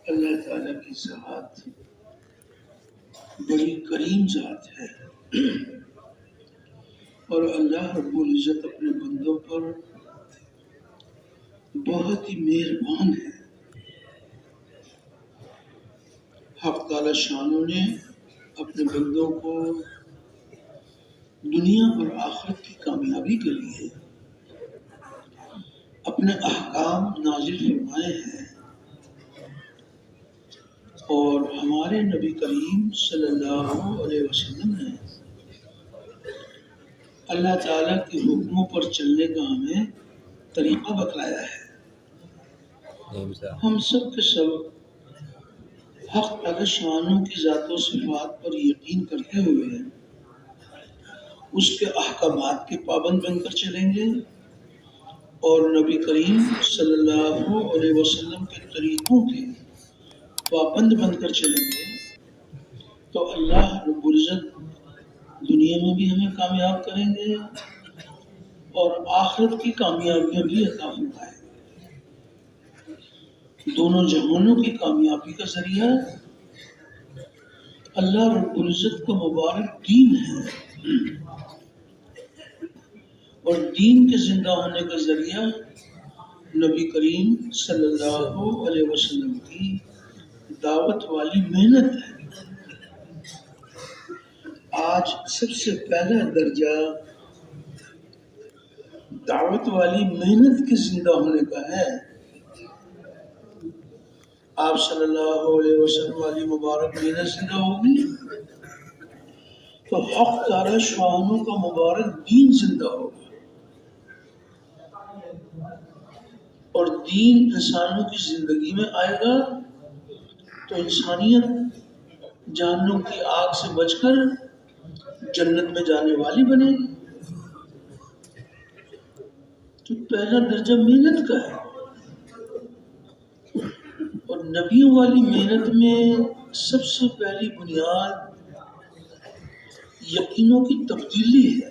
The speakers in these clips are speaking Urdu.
اللہ تعالیٰ کی ذات بڑی کریم ذات ہے اور اللہ رب العزت اپنے بندوں پر بہت ہی مہربان ہے۔ حق تعالی شانوں نے اپنے بندوں کو دنیا اور آخرت کی کامیابی کے لیے اپنے احکام نازل فرمائے ہیں، اور ہمارے نبی کریم صلی اللہ علیہ وسلم نے اللہ تعالیٰ کے حکموں پر چلنے کا ہمیں طریقہ بتلایا ہے۔ ہم سب کے سب حق تعالی شانوں کی ذات و صفات پر یقین کرتے ہوئے اس کے احکامات کے پابند بن کر چلیں گے اور نبی کریم صلی اللہ علیہ وسلم کے طریقوں کے پابند بن کر چلیں گے تو اللہ رب العزت دنیا میں بھی ہمیں کامیاب کریں گے اور آخرت کی کامیابیاں بھی عطا فرمائیں گے۔ دونوں جہانوں کی کامیابی کا ذریعہ اللہ رب العزت کا مبارک دین ہے، اور دین کے زندہ ہونے کا ذریعہ نبی کریم صلی اللہ علیہ وسلم کی دعوت والی محنت ہے۔ آج سب سے پہلا درجہ دعوت والی محنت کے زندہ ہونے کا ہے۔ آپ صلی اللہ علیہ وسلم والی مبارک محنت زندہ ہوگی تو حق تعالی شانوں کا مبارک دین زندہ ہوگا، اور دین انسانوں کی زندگی میں آئے گا تو انسانیت جہنم کی آگ سے بچ کر جنت میں جانے والی بنے گی۔ تو پہلا درجہ محنت کا ہے، اور نبیوں والی محنت میں سب سے پہلی بنیاد یقینوں کی تبدیلی ہے۔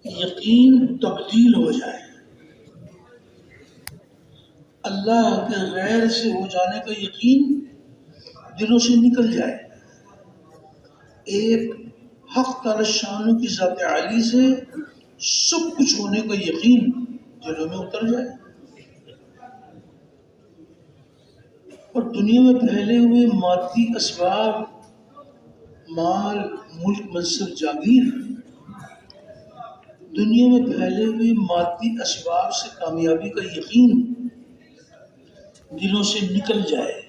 یقین تبدیل ہو جائے، اللہ کے غیر سے ہو جانے کا یقین دلوں سے نکل جائے، ایک حق تعالی شانوں کی ذات عالی سے سب کچھ ہونے کا یقین دلوں میں اتر جائے، اور دنیا میں پھیلے ہوئے مادی اسباب، مال، ملک، منصب، جاگیر، دنیا میں پھیلے ہوئے مادی اسباب سے کامیابی کا یقین دلوں سے نکل جائے،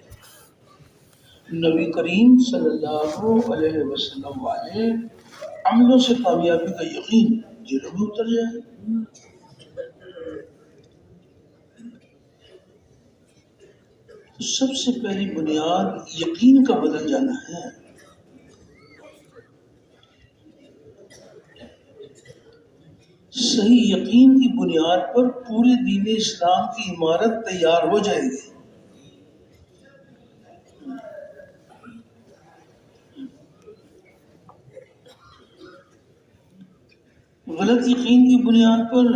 نبی کریم صلی اللہ علیہ وسلم والے عملوں سے کامیابی کا یقین دلوں میں اتر جائے۔ تو سب سے پہلی بنیاد یقین کا بدل جانا ہے۔ صحیح یقین کی بنیاد پر پورے دین اسلام کی عمارت تیار ہو جائے گی۔ غلط یقین کی بنیاد پر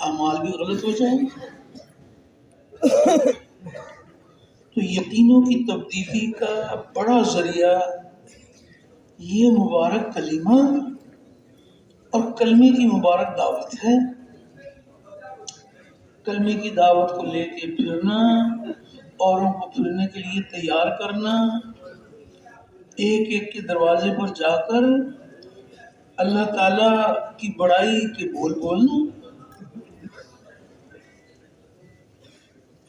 اعمال بھی غلط ہو جائیں گے۔ تو یقینوں کی تبدیلی کا بڑا ذریعہ یہ مبارک کلمہ اور کلمے کی مبارک دعوت ہے۔ کلمے کی دعوت کو لے کے پھرنا، اوروں کو پھرنے کے لیے تیار کرنا، ایک ایک کے دروازے پر جا کر اللہ تعالیٰ کی بڑائی کے بول بولنا۔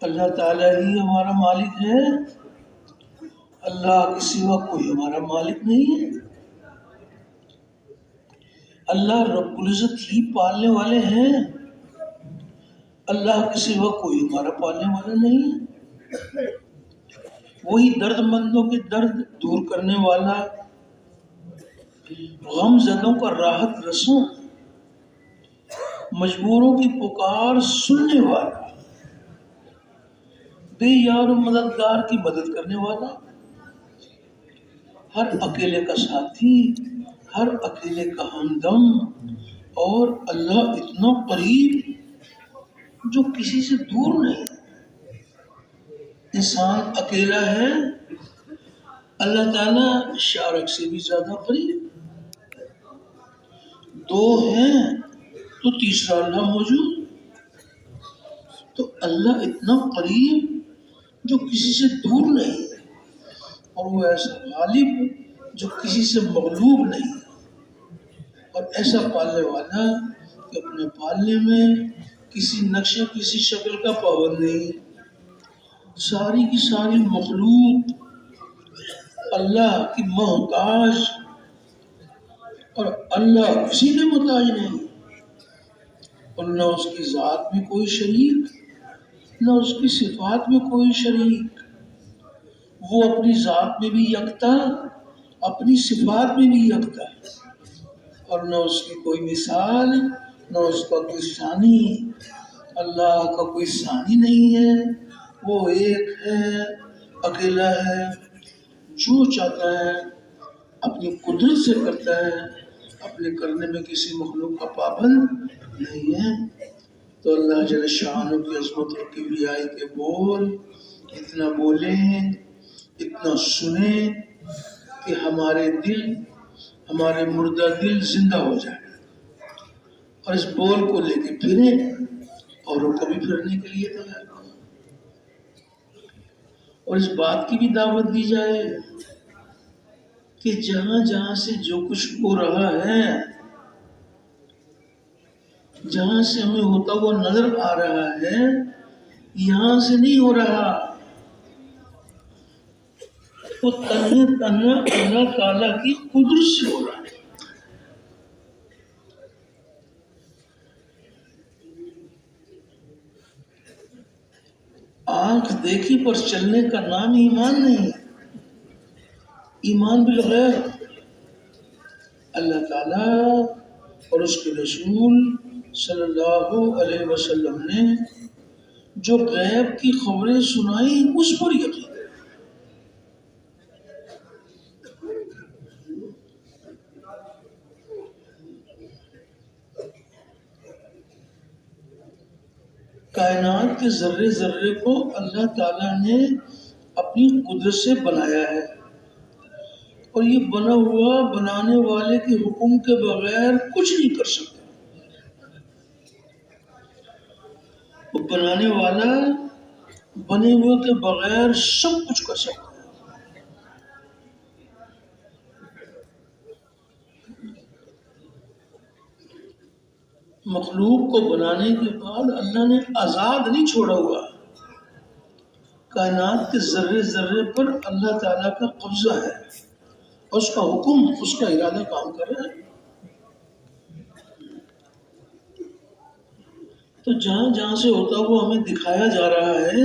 اللہ تعالیٰ ہی ہمارا مالک ہے، اللہ کے سوا کوئی ہمارا مالک نہیں ہے، اللہ رب العزت ہی پالنے والے ہیں، اللہ کے سوا کوئی ہمارا پالنے والا نہیں ہے۔ وہی درد مندوں کے درد دور کرنے والا، غم زدوں کا راحت رسوں، مجبوروں کی پکار سننے والا، بے یار و مددگار کی مدد کرنے والا، ہر اکیلے کا ساتھی، ہر اکیلے کا ہمدم، اور اللہ اتنا قریب جو کسی سے دور نہیں۔ انسان اکیلا ہے، اللہ تعالیٰ شارک سے بھی زیادہ قریب، دو ہیں تو تیسرا اللہ موجود. تو اللہ اتنا قریب جو کسی سے دور نہیں ہے، اور وہ ایسا غالب جو کسی سے مغلوب نہیں ہے، اور ایسا پالنے والا کہ اپنے پالنے میں کسی نقشے کسی شکل کا پابند نہیں. ساری کی ساری مخلوق اللہ کی محتاج، اور اللہ کسی کے محتاج نہیں، اور نہ اس کی ذات میں کوئی شریک، نہ اس کی صفات میں کوئی شریک. وہ اپنی ذات میں بھی یکتا، اپنی صفات میں بھی یکتا ہے، اور نہ اس کی کوئی مثال، نہ اس کا کوئی ثانی. اللہ کا کوئی ثانی نہیں ہے، وہ ایک ہے، اکیلا ہے، جو چاہتا ہے اپنی قدرت سے کرتا ہے، اپنے کرنے میں کسی مخلوق کا پابند نہیں ہے. تو اللہ جل شانہ کی عظمت اور کبریائی کے بول اتنا بولیں، اتنا سنیں کہ ہمارے دل، ہمارے مردہ دل زندہ ہو جائے، اور اس بول کو لے کے پھریں، اوروں کو بھی پھرنے کے لیے تیار کریں، اور اس بات کی بھی دعوت دی جائے کہ جہاں جہاں سے جو کچھ ہو رہا ہے، جہاں سے ہمیں ہوتا ہوا نظر آ رہا ہے، یہاں سے نہیں ہو رہا، وہ تنہا تنہا اللہ تعالیٰ کی قدرت سے ہو رہا ہے. آنکھ دیکھی پر چلنے کا نام ایمان نہیں ہے. ایمان بالغیب، اللہ تعالیٰ اور اس کے رسول صلی اللہ علیہ وسلم نے جو غیب کی خبریں سنائی اس پر یقین. کائنات کے ذرے ذرے کو اللہ تعالیٰ نے اپنی قدرت سے بنایا ہے، اور یہ بنا ہوا بنانے والے کے حکم کے بغیر کچھ نہیں کر سکتا. وہ بنانے والا بنے ہوئے کے بغیر سب کچھ کر سکتا ہے. مخلوق کو بنانے کے بعد اللہ نے آزاد نہیں چھوڑا ہوا. کائنات کے ذرے ذرے پر اللہ تعالیٰ کا قبضہ ہے، اور اس کا حکم، اس کا ارادہ کام کر رہا ہے. تو جہاں جہاں سے ہوتا ہوا ہمیں دکھایا جا رہا ہے،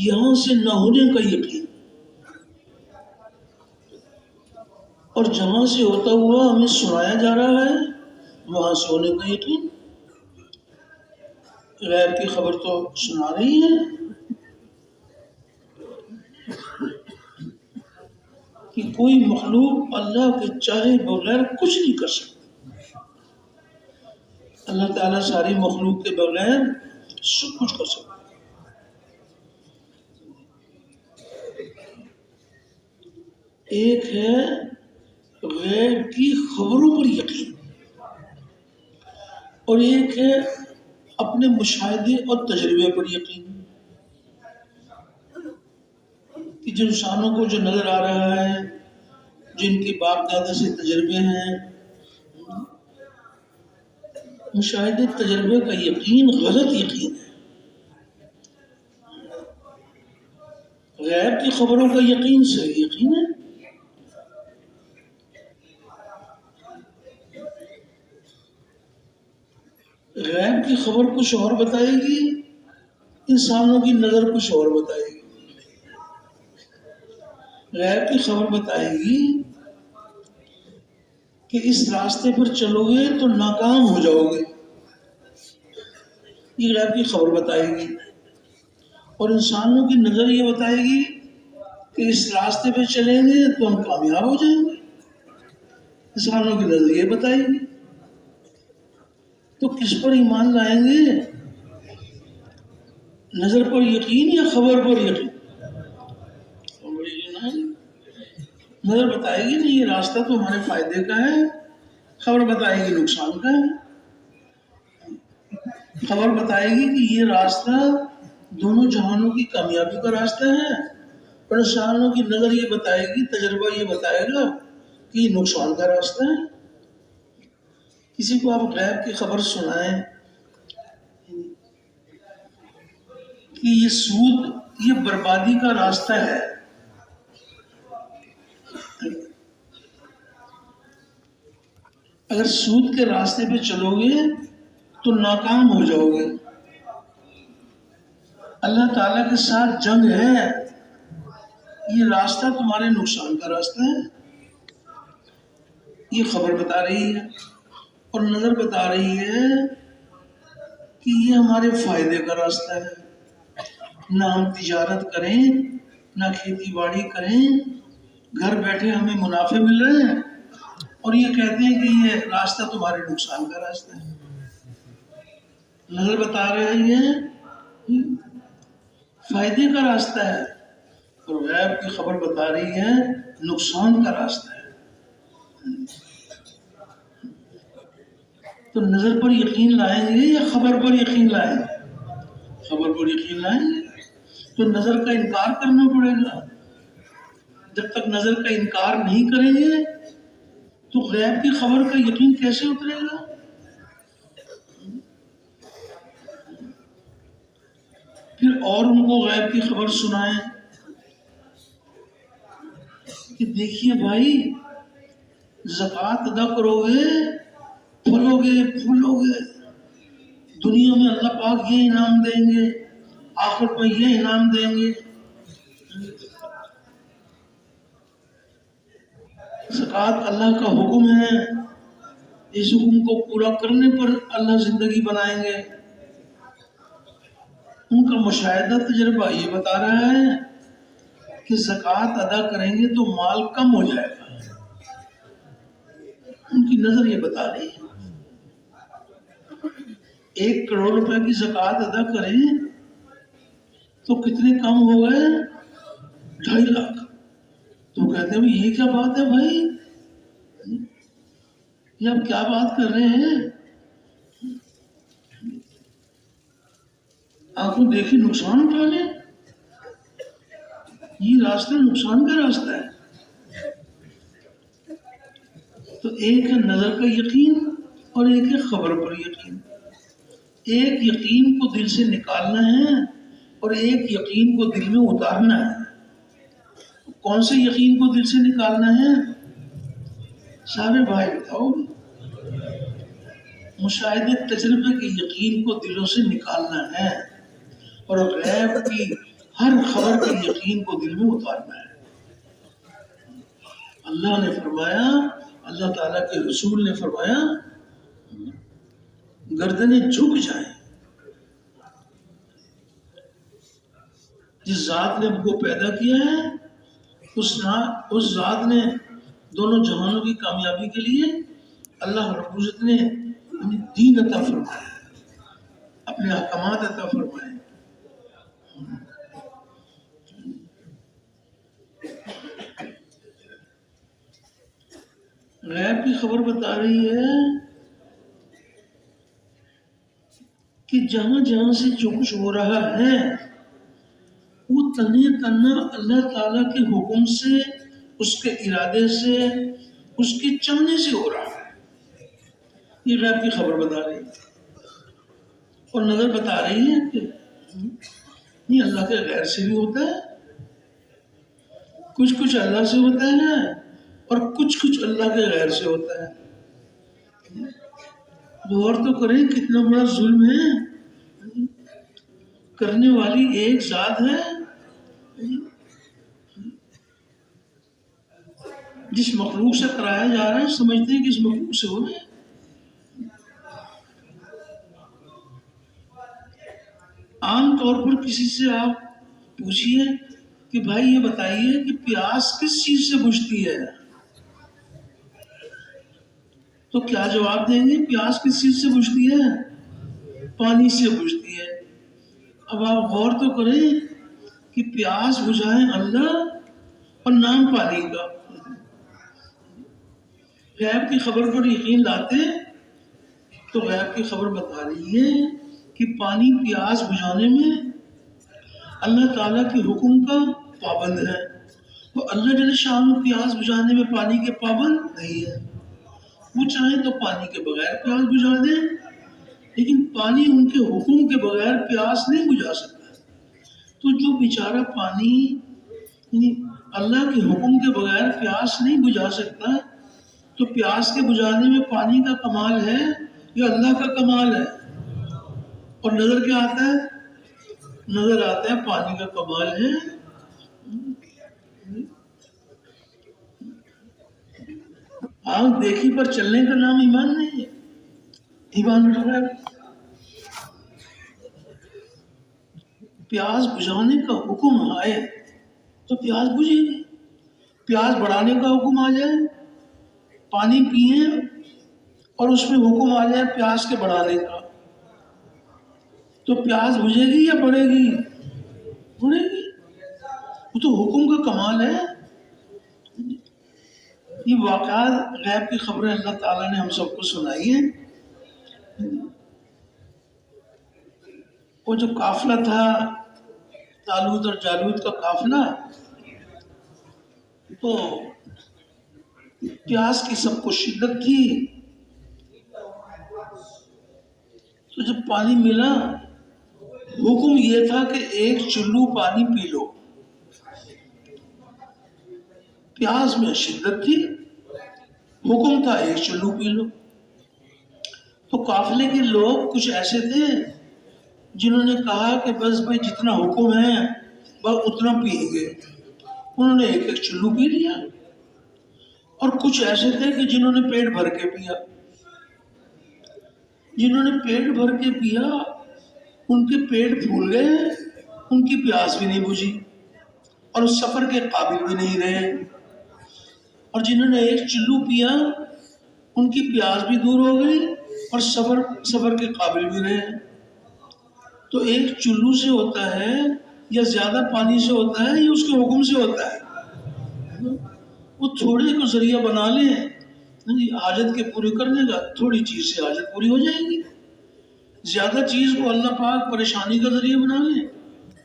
یہاں سے نہ ہونے کا یقین، اور جہاں سے ہوتا ہوا ہمیں سنایا جا رہا ہے، وہاں سے ہونے کا یقین. غیب کی خبر تو سنا رہی ہے کہ کوئی مخلوق اللہ کے چاہے بغیر کچھ نہیں کر سکتا. اللہ تعالیٰ ساری مخلوق کے بغیر سب کچھ کر سکتا. ایک ہے غیب کی خبروں پر یقین، اور ایک ہے اپنے مشاہدے اور تجربے پر یقین، کہ جن انسانوں کو جو نظر آ رہا ہے، جن کے باپ دادا سے تجربے ہیں، مشاہدے تجربے کا یقین غلط یقین ہے. غیب کی خبروں کا یقین صحیح یقین ہے. غیب کی خبر کچھ اور بتائے گی، انسانوں کی نظر کچھ اور بتائے گی. غیب کی خبر بتائے گی کہ اس راستے پر چلو گے تو ناکام ہو جاؤ گے، یہ غیب کی خبر بتائے گی. اور انسانوں کی نظر یہ بتائے گی کہ اس راستے پہ چلیں گے تو ہم کامیاب ہو جائیں گے، انسانوں کی نظر یہ بتائے گی. تو کس پر ایمان لائیں گے؟ نظر پر یقین یا خبر پر یقین؟ نظر بتائے گی نہیں یہ راستہ تو ہمارے فائدے کا ہے، خبر بتائے گی نقصان کا ہے۔ خبر بتائے گی کہ یہ راستہ دونوں جہانوں کی کامیابی کا راستہ ہے، اور انسانوں کی نظر یہ بتائے گی، تجربہ یہ بتائے گا کہ یہ نقصان کا راستہ ہے۔ کسی کو آپ غیب کی خبر سنائیں کہ یہ سود، یہ بربادی کا راستہ ہے، اگر سود کے راستے پہ چلو گے تو ناکام ہو جاؤ گے، اللہ تعالیٰ کے ساتھ جنگ ہے، یہ راستہ تمہارے نقصان کا راستہ ہے۔ یہ خبر بتا رہی ہے، اور نظر بتا رہی ہے کہ یہ ہمارے فائدے کا راستہ ہے۔ نہ ہم تجارت کریں، نہ کھیتی باڑی کریں، گھر بیٹھے ہمیں منافع مل رہے ہیں، اور یہ کہتے ہیں کہ یہ راستہ تمہارے نقصان کا راستہ ہے۔ نظر بتا رہی ہے فائدے کا راستہ ہے، اور غیب کی خبر بتا رہی ہے نقصان کا راستہ ہے۔ تو نظر پر یقین لائیں گے یا خبر پر یقین لائیں گے؟ خبر پر یقین لائیں گے تو نظر کا انکار کرنا پڑے گا۔ جب تک نظر کا انکار نہیں کریں گے تو غیب کی خبر کا یقین کیسے اترے گا؟ پھر اور ان کو غیب کی خبر سنائیں کہ دیکھیے بھائی، زکوٰۃ ادا کرو گے، پھلو گے پھولو گے، دنیا میں اللہ پاک یہ انعام دیں گے، آخرت میں یہ انعام دیں گے۔ زکوٰۃ اللہ کا حکم ہے، اس حکم کو پورا کرنے پر اللہ زندگی بنائیں گے۔ ان کا مشاہدہ تجربہ یہ بتا رہا ہے کہ زکوٰۃ ادا کریں گے تو مال کم ہو جائے گا، ان کی نظر یہ بتا رہی ہے۔ 1 کروڑ روپے کی زکوٰۃ ادا کریں تو کتنے کم ہو گئے؟ 2.5 لاکھ۔ تو کہتے ہیں یہ کیا بات ہے بھائی، یہ آپ کیا بات کر رہے ہیں؟ آنکھوں دیکھی نقصان اٹھا لیں، یہ راستہ نقصان کا راستہ ہے۔ تو ایک ہے نظر کا یقین اور ایک ہے خبر پر یقین۔ ایک یقین کو دل سے نکالنا ہے اور ایک یقین کو دل میں اتارنا ہے۔ کون سے یقین کو دل سے نکالنا ہے؟ سارے بھائی بتاؤ۔ مشاہدے تجربے کے یقین کو دلوں سے نکالنا ہے، اور غیب کی ہر خبر کے یقین کو دل میں اتارنا ہے۔ اللہ نے فرمایا، اللہ تعالیٰ کے رسول نے فرمایا، گردنیں جھک جائیں۔ جس ذات نے ہم کو پیدا کیا ہے، اس ذات نے دونوں جہانوں کی کامیابی کے لیے اللہ رب العزت نے دین عطا فرمایا ہے، اپنے احکامات عطا فرمائے۔ غیب کی خبر بتا رہی ہے کہ جہاں جہاں سے جو کچھ ہو رہا ہے وہ تنہ تنہ اللہ تعالیٰ کے حکم سے، اس کے ارادے سے، اس کے چاہنے سے ہو رہا ہے۔ یہ غیب کی خبر بتا رہی ہے، اور نظر بتا رہی ہے کہ یہ اللہ کے غیر سے بھی ہوتا ہے، کچھ اللہ سے ہوتا ہے اور کچھ اللہ کے غیر سے ہوتا ہے۔ غور تو کریں کتنا بڑا ظلم ہے، کرنے والی ایک ذات ہے، جس مخلوق سے کرایا جا رہا ہے سمجھتے ہیں کہ اس مخلوق سے ہو رہا ہے۔ عام طور پر کسی سے آپ پوچھئے کہ بھائی یہ بتائیے کہ پیاس کس چیز سے بجھتی ہے، تو کیا جواب دیں گے؟ پیاس کس چیز سے بجھتی ہے؟ پانی سے بجھتی ہے۔ اب آپ غور تو کریں کہ پیاس بجھائیں اللہ اور نام پانی کا. غیب کی خبر پر یقین لاتے تو غیب کی خبر بتا رہی ہے کہ پانی پیاس بجھانے میں اللہ تعالیٰ کے حکم کا پابند ہے. تو اللہ جل شان پیاس بجھانے میں پانی کے پابند نہیں ہے. وہ چاہیں تو پانی کے بغیر پیاس بجھا دیں، لیکن پانی ان کے حکم کے بغیر پیاس نہیں بجھا سکتا. تو جو بیچارہ پانی یعنی اللہ کے حکم کے بغیر پیاس نہیں بجھا سکتا، تو پیاس کے بجھانے میں پانی کا کمال ہے یا اللہ کا کمال ہے؟ اور نظر کیا آتا ہے؟ نظر آتا ہے پانی کا کمال ہے. آنکھ دیکھی پر چلنے کا نام ایمان نہیں ہے. ایمان رکھ رہا ہے. پیاس بجھانے کا حکم آئے تو پیاس بجھے گی. پیاس بڑھانے کا حکم آ جائے، پانی پئیں اور اس میں حکم آ جائے پیاس کے بڑھانے کا، تو پیاس بجھے گی یا بڑھے گی؟ بڑھے گی. وہ تو حکم کا کمال ہے. یہ واقعات غیب کی خبریں اللہ تعالیٰ نے ہم سب کو سنائی ہیں. وہ جو قافلہ تھا طالوت اور جالوت کا قافلہ، تو پیاس کی سب کو شدت تھی. تو جب پانی ملا، حکم یہ تھا کہ ایک چلو پانی پی لو. پیاس میں شدت تھی، حکم تھا ایک چلو پی لو. تو قافلے کے لوگ کچھ ایسے تھے جنہوں نے کہا کہ بس بھائی جتنا حکم ہے بس اتنا پیئیں گے. انہوں نے ایک ایک چلو پی لیا. اور کچھ ایسے تھے کہ جنہوں نے پیٹ بھر کے پیا. جنہوں نے پیٹ بھر کے پیا ان کے پیٹ پھول گئے، ان کی پیاس بھی نہیں بجھی اور اس سفر کے قابل بھی نہیں رہے. اور جنہوں نے ایک چلو پیا ان کی پیاس بھی دور ہو گئی اور سفر کے قابل بھی رہے. تو ایک چلو سے ہوتا ہے یا زیادہ پانی سے ہوتا ہے یا اس کے حکم سے ہوتا ہے؟ وہ تھوڑے کو ذریعہ بنا لیں حاجت کے پورے کرنے کا، تھوڑی چیز سے حاجت پوری ہو جائے گی. زیادہ چیز کو اللہ پاک پریشانی کا ذریعہ بنا لیں،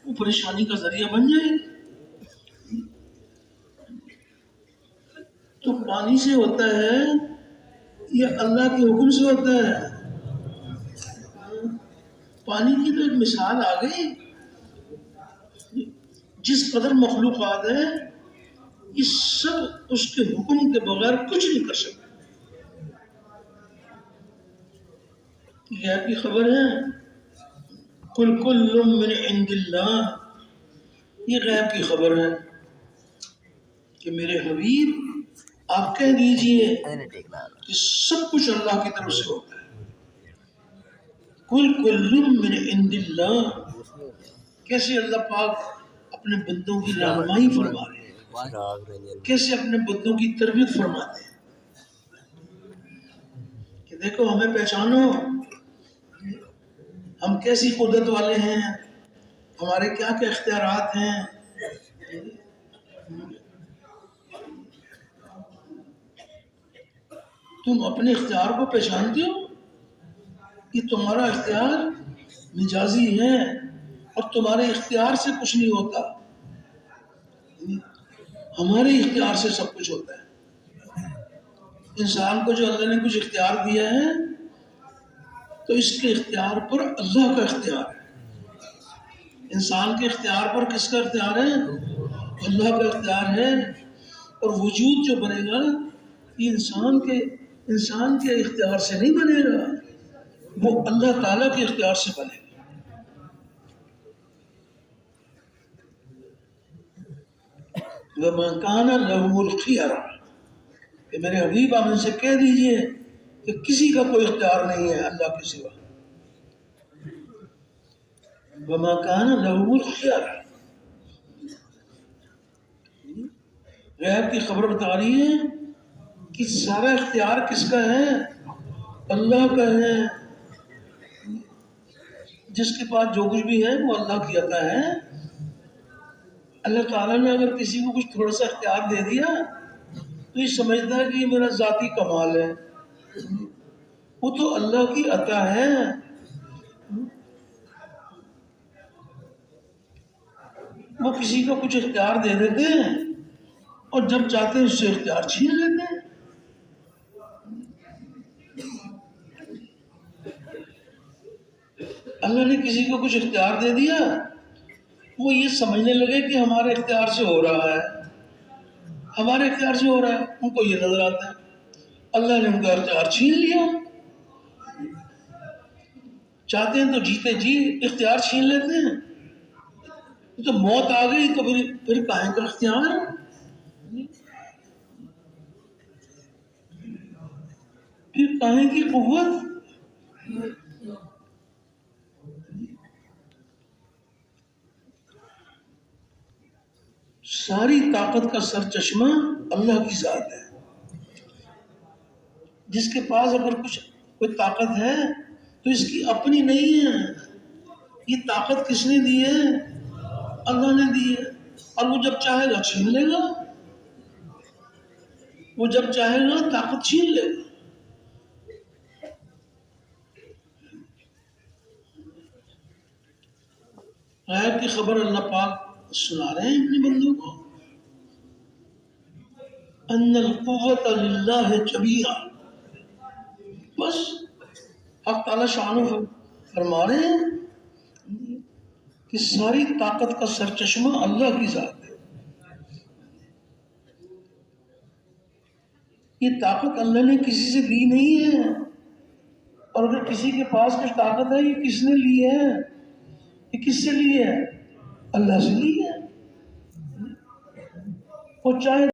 وہ پریشانی کا ذریعہ بن جائے گی. تو پانی سے ہوتا ہے یا اللہ کے حکم سے ہوتا ہے؟ پانی کی تو ایک مثال آ گئی. جس قدر مخلوقات ہے یہ سب اس کے حکم کے بغیر کچھ نہیں کر سکتے. غیب کی خبر ہے قل کل من عند اللہ. یہ غیب کی خبر ہے کہ میرے حبیب آپ کہہ دیجئے کہ سب کچھ اللہ کی طرف سے ہوتا ہے. قل کل من عند اللہ. کیسے اللہ پاک اپنے بندوں کی رہنمائی فرما رہے ہیں، کیسے اپنے بندوں کی تربیت فرماتے ہیں کہ دیکھو ہمیں پہچانو، ہم کیسی قدرت والے ہیں، ہمارے کیا کیا اختیارات ہیں. تم اپنے اختیار کو پہچانتے ہو کہ تمہارا اختیار مجازی ہے اور تمہارے اختیار سے کچھ نہیں ہوتا، ہمارے اختیار سے سب کچھ ہوتا ہے. انسان کو جو اللہ نے کچھ اختیار دیا ہے تو اس کے اختیار پر اللہ کا اختیار ہے. انسان کے اختیار پر کس کا اختیار ہے؟ اللہ کا اختیار ہے. اور وجود جو بنے گا یہ انسان کے اختیار سے نہیں بنے گا، وہ اللہ تعالیٰ کے اختیار سے بنے گا. وَمَا كَانَ لَهُمُ الْخِيَرَةُ. کہ میرے حبیب آپ ان سے کہہ دیجئے کہ کسی کا کوئی اختیار نہیں ہے اللہ کے سوا. وَمَا كَانَ لَهُمُ الْخِيَرَةُ. غیب کی خبر بتا رہی ہے کہ سارا اختیار کس کا ہے؟ اللہ کا ہے. جس کے پاس جو کچھ بھی ہے وہ اللہ کی عطا ہے. اللہ تعالیٰ نے اگر کسی کو کچھ تھوڑا سا اختیار دے دیا تو یہ سمجھتا ہے کہ یہ میرا ذاتی کمال ہے. وہ تو اللہ کی عطا ہے. وہ کسی کو کچھ اختیار دے دیتے ہیں اور جب چاہتے ہیں اس سے اختیار چھین لیتے ہیں. اللہ نے کسی کو کچھ اختیار دے دیا، وہ یہ سمجھنے لگے کہ ہمارے اختیار سے ہو رہا ہے، ہمارے اختیار سے ہو رہا ہے. ان کو یہ نظر آتا ہے اللہ نے ان کا اختیار چھین لیا. چاہتے ہیں تو جیتے جی اختیار چھین لیتے ہیں. تو موت آ گئی تو پھر کہیں کا اختیار ہے؟ پھر کہیں کی قوت؟ ساری طاقت کا سر چشمہ اللہ کی ذات ہے. جس کے پاس اگر کوئی طاقت ہے تو اس کی اپنی نہیں ہے. یہ طاقت کس نے دی ہے؟ اللہ نے دی ہے. اور وہ جب چاہے گا چھین لے گا. وہ جب چاہے گا طاقت چھین لے گا. غیب کی خبر اللہ پاک سنا رہے ہیں اپنے بندوں کو. ان القوت للہ جمیعا. بس حق تعالی شانہ فرما رہے ہیں کہ ساری طاقت کا سر چشمہ اللہ کی ذات ہے. یہ طاقت اللہ نے کسی سے لی نہیں ہے. اور اگر کسی کے پاس کچھ طاقت ہے یہ کس نے لی ہے؟ یہ کس سے لی ہے؟ اللہ سے لی ہے. وہ چاہے